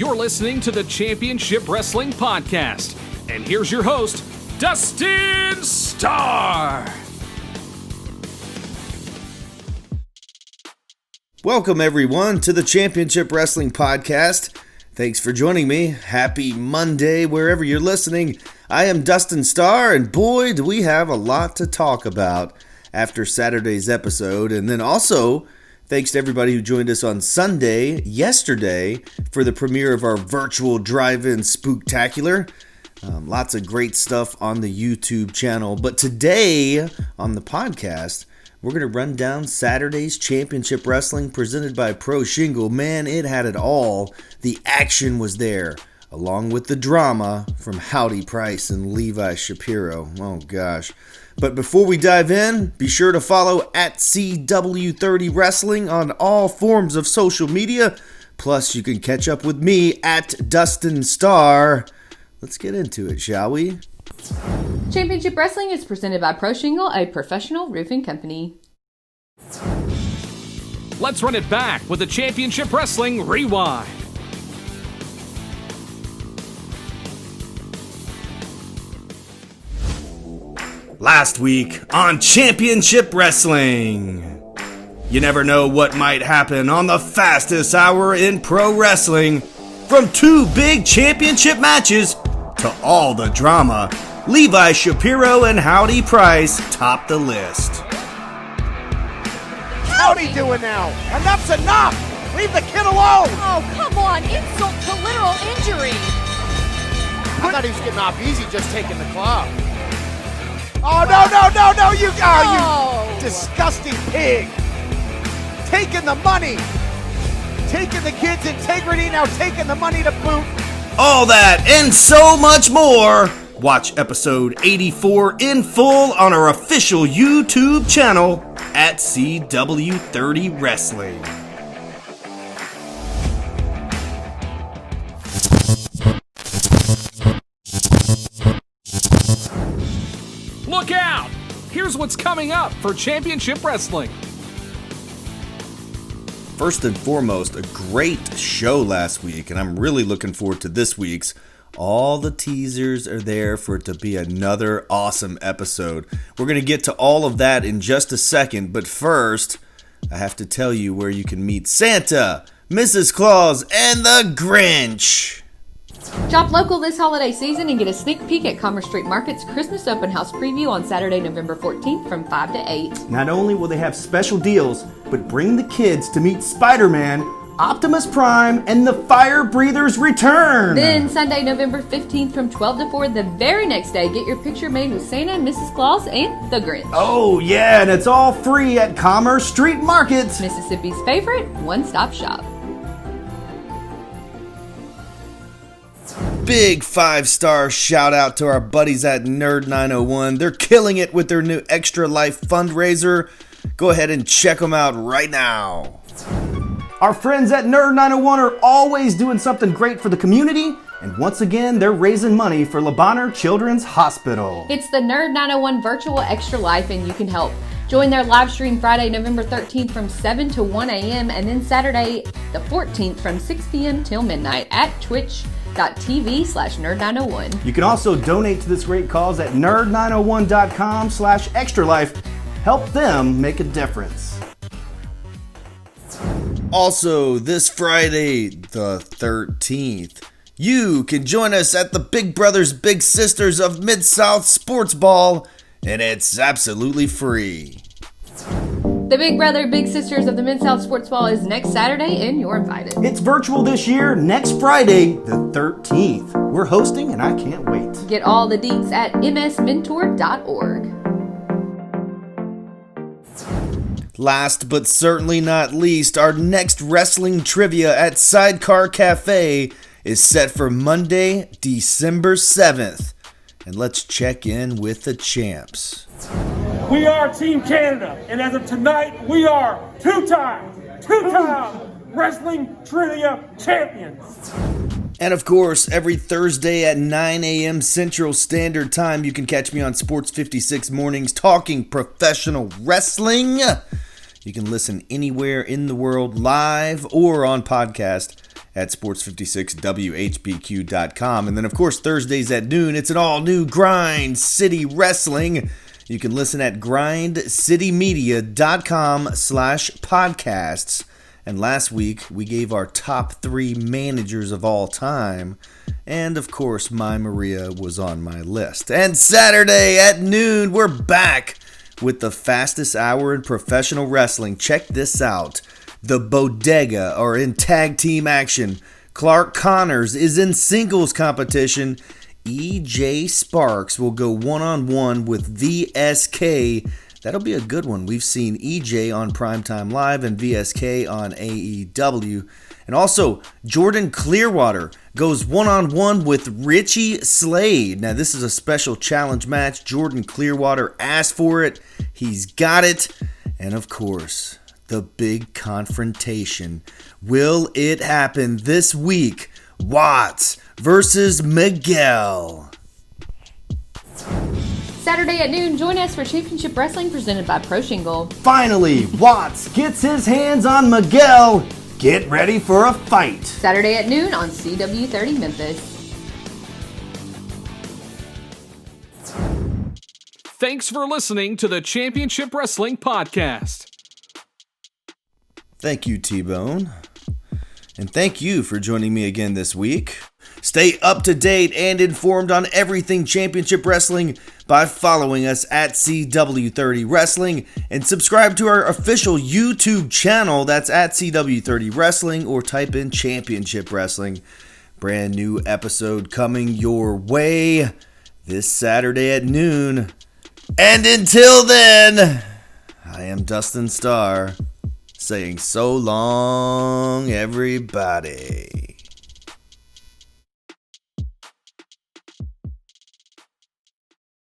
You're listening to the Championship Wrestling Podcast. And here's your host, Dustin Starr. Welcome, everyone, to the Championship Wrestling Podcast. Thanks for joining me. Happy Monday, wherever you're listening. I am Dustin Starr, and boy, do we have a lot to talk about after Saturday's episode. And then also, thanks to everybody who joined us on Sunday, yesterday, for the premiere of our virtual drive-in spooktacular. Lots of great stuff on the YouTube channel. But today, on the podcast, we're going to run down Saturday's Championship Wrestling presented by Pro Shingle. Man, it had it all. The action was there, along with the drama from Howdy Price and Levi Shapiro. Oh, gosh. But before we dive in, be sure to follow at CW30 Wrestling on all forms of social media. Plus, you can catch up with me at Dustin Starr. Let's get into it, shall we? Championship Wrestling is presented by Pro Shingle, a professional roofing company. Let's run it back with the Championship Wrestling Rewind. Last week on Championship Wrestling. You never know what might happen on the fastest hour in pro wrestling. From two big championship matches to all the drama, Levi Shapiro and Howdy Price top the list. Howdy doing now? Enough's enough! Leave the kid alone! Oh, come on! Insult to literal injury! I thought he was getting off easy just taking the club. Oh, no, you disgusting pig! Taking the money! Taking the kid's integrity, now taking the money to boot! All that and so much more. Watch episode 84 in full on our official YouTube channel at CW30 Wrestling. Look out! Here's what's coming up for Championship Wrestling. First and foremost, a great show last week, and I'm really looking forward to this week's. All the teasers are there for it to be another awesome episode. We're going to get to all of that in just a second, but first, I have to tell you where you can meet Santa, Mrs. Claus, and the Grinch. Shop local this holiday season and get a sneak peek at Commerce Street Market's Christmas Open House preview on Saturday, November 14th from 5 to 8. Not only will they have special deals, but bring the kids to meet Spider-Man, Optimus Prime, and the Fire Breathers return! Then Sunday, November 15th from 12 to 4, the very next day, get your picture made with Santa, Mrs. Claus, and the Grinch. Oh yeah, and it's all free at Commerce Street Market! Mississippi's favorite one-stop shop. Big 5-star shout out to our buddies at Nerd 901. They're killing it with their new Extra Life fundraiser. Go ahead and check them out right now. Our friends at Nerd 901 are always doing something great for the community, and once again, they're raising money for Le Bonheur Children's Hospital. It's the Nerd 901 Virtual Extra Life, and you can help. Join their live stream Friday, November 13th from 7 to 1 a.m. and then Saturday, the 14th from 6 p.m. till midnight at twitch.tv/nerd901. You can also donate to this great cause at nerd901.com/extralife. Help them make a difference. Also, this Friday, the 13th, you can join us at the Big Brothers Big Sisters of Mid-South Sports Ball, and it's absolutely free. The Big Brother Big Sisters of the Mid-South Sports Ball is next Saturday, and you're invited. It's virtual this year, next Friday, the 13th. We're hosting, and I can't wait. Get all the deets at msmentor.org. Last but certainly not least, our next wrestling trivia at Sidecar Cafe is set for Monday, December 7th. And let's check in with the champs. We are Team Canada, and as of tonight, we are two-time wrestling trivia champions. And of course, every Thursday at 9 a.m. Central Standard Time, you can catch me on Sports 56 Mornings talking professional wrestling. You can listen anywhere in the world, live or on podcast, at sports56whbq.com. And then, of course, Thursdays at noon, it's an all-new Grind City Wrestling. You can listen at grindcitymedia.com/podcasts. And last week, we gave our top 3 managers of all time. And, of course, my Maria was on my list. And Saturday at noon, we're back with the fastest hour in professional wrestling. Check this out. The Bodega are in tag team action. Clark Connors is in singles competition. EJ Sparks will go one-on-one with VSK. That'll be a good one. We've seen EJ on Primetime Live and VSK on AEW. And also, Jordan Clearwater goes one-on-one with Richie Slade. Now, this is a special challenge match. Jordan Clearwater asked for it. He's got it. And, of course, the big confrontation. Will it happen this week? Watts versus Miguel. Saturday at noon, join us for Championship Wrestling presented by Pro Shingle. Finally, Watts gets his hands on Miguel. Get ready for a fight. Saturday at noon on CW30 Memphis. Thanks for listening to the Championship Wrestling Podcast. Thank you, T-Bone. And thank you for joining me again this week. Stay up to date and informed on everything Championship Wrestling by following us at CW30 Wrestling and subscribe to our official YouTube channel. That's at CW30 Wrestling, or type in Championship Wrestling. Brand new episode coming your way this Saturday at noon. And until then, I am Dustin Starr saying so long, everybody.